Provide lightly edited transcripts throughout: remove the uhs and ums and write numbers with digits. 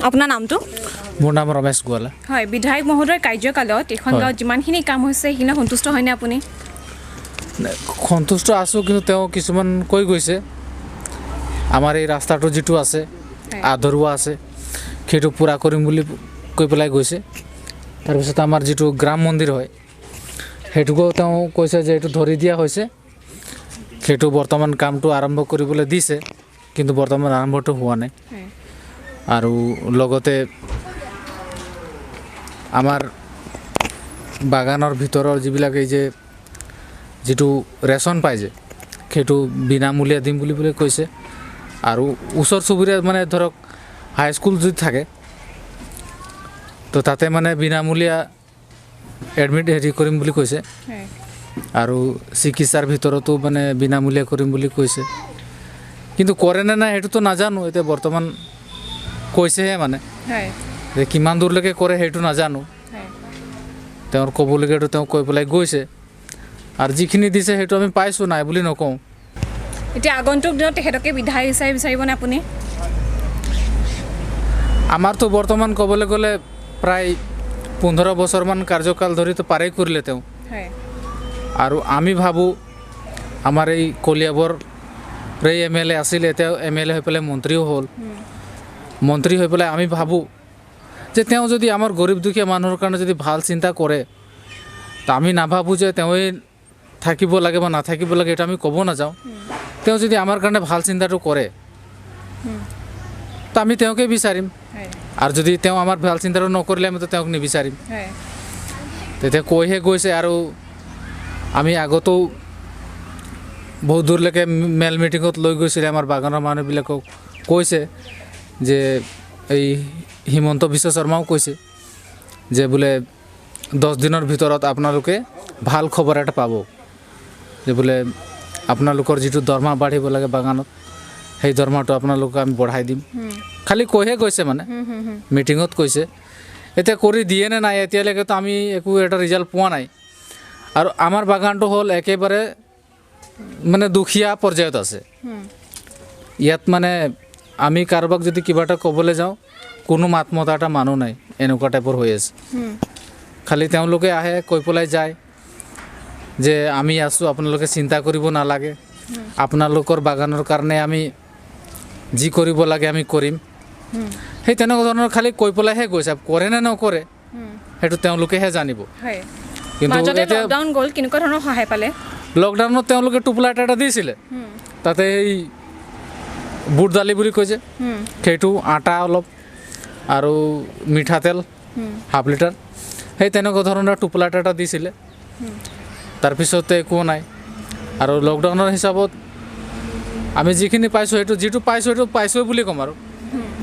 আপোনাৰ নামটো? মোৰ নাম ৰমেশ গোৱালা। হয়, বিধায়ক মহোদয়ৰ কাৰ্যকালত এখন গাঁৱত যিমানখিনি কাম হৈছে সেইখিনি সন্তুষ্ট হয়নে আপুনি? সন্তুষ্ট আছোঁ, কিন্তু তেওঁ কিছুমান কৈ গৈছে আমাৰ এই ৰাস্তাটো যিটো আছে আধৰুৱা আছে সেইটো পূৰা কৰিম বুলি কৈ পেলাই গৈছে। তাৰপিছত আমাৰ যিটো গ্ৰাম মন্দিৰ হয় সেইটোকো তেওঁ কৈছে যে এইটো ধৰি দিয়া হৈছে, সেইটো বৰ্তমান কামটো আৰম্ভ কৰিবলৈ দিছে, কিন্তু বৰ্তমান আৰম্ভটো হোৱা নাই। আৰু লগতে আমাৰ বাগানৰ ভিতৰৰ যিবিলাক এই যে যিটো ৰেচন পাই যে সেইটো বিনামূলীয়া দিম বুলি কৈছে। আৰু ওচৰ চুবুৰীয়া মানে ধৰক হাইস্কুল যদি থাকে তো তাতে মানে বিনামূলীয়া এডমিট কৰিম বুলি কৈছে। আৰু চিকিৎসাৰ ভিতৰতো মানে বিনামূলীয়া কৰিম বুলি কৈছে, কিন্তু কৰে নে নাই সেইটোতো নাজানো। এতিয়া বৰ্তমান কৈছেহে মানে যে কিমান দূৰলৈকে কৰে সেইটো নাজানো। তেওঁৰ ক'বলগীয়াটো তেওঁ কৈ পেলাই গৈছে, আৰু যিখিনি দিছে সেইটো আমি পাইছোঁ, নাই বুলি নকওঁ। এতিয়া আগন্তুক দিনত তেখেতকে বিধায়ক হিচাপে বিচাৰিবনে আপুনি? আমাৰতো বৰ্তমান ক'বলৈ গ'লে প্ৰায় 15 বছৰমান কাৰ্যকাল ধৰিতো পাৰেই কৰিলে তেওঁ। আৰু আমি ভাবোঁ আমাৰ এই কলিয়াবৰ MLA আছিল, এতিয়া MLA হৈ পেলাই মন্ত্ৰীও হ'ল। মন্ত্ৰী হৈ পেলাই আমি ভাবোঁ যে তেওঁ যদি আমাৰ গৰীব দুখীয়া মানুহৰ কাৰণে যদি ভাল চিন্তা কৰে, তো আমি নাভাবোঁ যে তেওঁই থাকিব লাগে বা নাথাকিব লাগে, এটা আমি ক'ব নাযাওঁ। তেওঁ যদি আমাৰ কাৰণে ভাল চিন্তাটো কৰে তো আমি তেওঁকে বিচাৰিম, আৰু যদি তেওঁ আমাৰ ভাল চিন্তাটো নকৰিলে আমিতো তেওঁক নিবিচাৰিম। তেতিয়া কৈহে গৈছে, আৰু আমি আগতো বহুত দূৰলৈকে মেল মিটিঙত লৈ গৈছিলে আমাৰ বাগানৰ মানুহবিলাকক কৈছে যে এই হিমন্ত বিশ্ব শৰ্মাও কৈছে যে বোলে 10 দিনৰ ভিতৰত আপোনালোকে ভাল খবৰ এটা পাব, যে বোলে আপোনালোকৰ যিটো দৰমহা বাঢ়িব লাগে বাগানত সেই দৰমহাটো আপোনালোকক আমি বঢ়াই দিম। খালি কৈহে গৈছে, মানে মিটিঙত কৈছে। এতিয়া কৰি দিয়ে নে নাই এতিয়ালৈকেতো আমি একো এটা ৰিজাল্ট পোৱা নাই। আৰু আমাৰ বাগানটো হ'ল একেবাৰে মানে দুখীয়া পৰ্যায়ত আছে। ইয়াত মানে আমি কাৰোবাক যদি কিবা এটা ক'বলৈ যাওঁ কোনো মাত মতা এটা মানুহ নাই, এনেকুৱা টাইপৰ হৈ আছে। খালি তেওঁলোকে আহে কৈ পেলাই যায় যে আমি আছোঁ, আপোনালোকে চিন্তা কৰিব নালাগে, আপোনালোকৰ বাগানৰ কাৰণে আমি যি কৰিব লাগে আমি কৰিম। সেই তেনেকুৱা ধৰণৰ খালি কৈ পেলাইহে গৈছে, কৰে নে নকৰে সেইটো তেওঁলোকেহে জানিব। কিন্তু লকডাউন গ'ল, কেনেকুৱা ধৰণৰ সহায় পালে? লকডাউনত তেওঁলোকে টোপোলা এটা দিছিলে, তাতে এই বুট দালি বুলি কৈছে সেইটো, আটা অলপ আৰু মিঠাতেল ½ লিটাৰ, সেই তেনেকুৱা ধৰণৰ টোপোলা এটা দিছিলে। তাৰপিছতে একো নাই। আৰু লকডাউনৰ হিচাপত আমি যিখিনি পাইছোঁ সেইটো যিটো পাইছোঁ সেইটো পাইছোঁ বুলি ক'ম, আৰু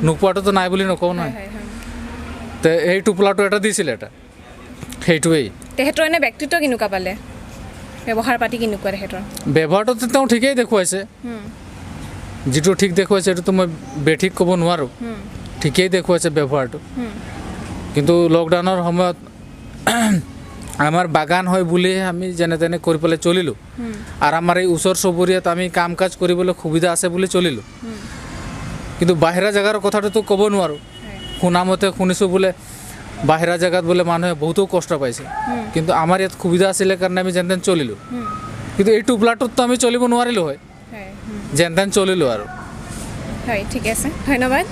নোপোৱাটোতো নাই বুলি নকওঁ নহয়। তে এই টোপোলাটো এটা দিছিলে, এটা সেইটোৱেই। তেখেতৰ এনে ব্যক্তিত্ব কেনেকুৱা পালে? ব্যৱহাৰ পাতি কেনেকুৱা তেখেতৰ? ব্যৱহাৰটো তেওঁ ঠিকেই দেখুৱাইছে, যিটো ঠিক দেখুৱাইছে সেইটোতো মই বেঠিক ক'ব নোৱাৰোঁ, ঠিকেই দেখুৱাইছে ব্যৱহাৰটো। কিন্তু লকডাউনৰ সময়ত আমাৰ বাগান হয় বুলিহে আমি যেনে তেনে কৰি পেলাই চলিলোঁ, আৰু আমাৰ এই ওচৰ চুবুৰীয়াত আমি কাম কাজ কৰিবলৈ সুবিধা আছে বুলি চলিলোঁ। কিন্তু বাহিৰা জেগাৰ কথাটোতো ক'ব নোৱাৰোঁ। শুনামতে শুনিছোঁ বোলে বাহিৰা জেগাত বোলে মানুহে বহুতো কষ্ট পাইছে, কিন্তু আমাৰ ইয়াত সুবিধা আছিলে কাৰণে আমি যেন তেন চলিলোঁ। কিন্তু এই টোপোলাটোততো আমি চলিব নোৱাৰিলোঁ হয়, যেন তেন চলিলোঁ আৰু। হয়, ঠিক আছে, ধন্যবাদ।